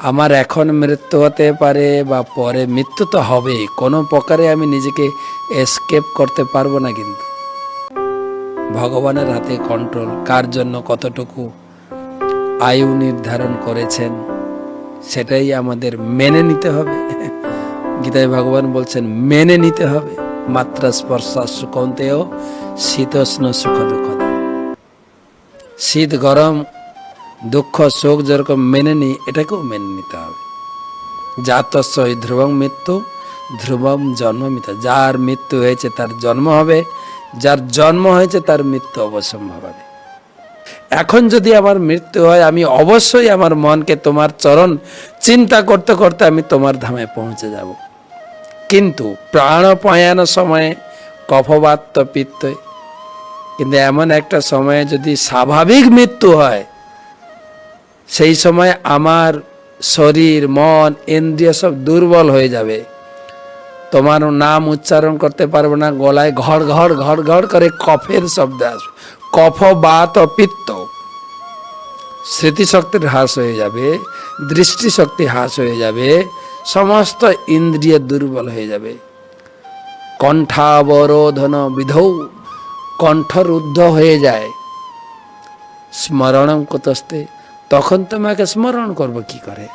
আমার এখন মৃত্যু হতে পারে বা পরে মৃত্যু তো হবে, কোনো প্রকারে আমি নিজেকে এসকেপ করতে পারবো না। কিন্তু ভগবানের হাতে কন্ট্রোল, কার জন্য কতটুকু আয়ু নির্ধারণ করেছেন সেটাই আমাদের মেনে নিতে হবে। গীতায় ভগবান বলছেন মেনে নিতে হবে। মাত্রা স্পর্শ কৌন্তেয় শীতোষ্ণ সুখ দুঃখ, শীত গরম দুঃখ সুখ যেরকম মেনে নিই, এটাকেও মেনে নিতে হবে। জাতস্য ধ্রুবং মৃত্যু ধ্রুবম জন্মমিত, যার মৃত্যু হয়েছে তার জন্ম হবে, যার জন্ম হয়েছে তার মৃত্যু অবশ্যম্ভাব হবে। এখন যদি আমার মৃত্যু হয়, আমি অবশ্যই আমার মনকে তোমার চরণ চিন্তা করতে করতে আমি তোমার ধামে পৌঁছে যাব। কিন্তু প্রাণপয়ান সময়ে কফবাত পিত্ত, কিন্তু এমন একটা সময়ে যদি স্বাভাবিক মৃত্যু হয়, সেই সময় আমার শরীর মন ইন্দ্রিয় সব দুর্বল হয়ে যাবে, তোমার নাম উচ্চারণ করতে পারবো না, গলায় ঘড় ঘড় ঘড় ঘড় করে কফের শব্দ আসবে, কফ বাত পিত্ত, স্মৃতিশক্তির হ্রাস হয়ে যাবে, দৃষ্টিশক্তি হ্রাস হয়ে যাবে, সমস্ত ইন্দ্রিয় দুর্বল হয়ে যাবে। কণ্ঠাবরোধন বিধৌ, কণ্ঠরুদ্ধ হয়ে যায়। স্মরণম কুতস্তে, তখন তোমাকে স্মরণ করবো কি করে?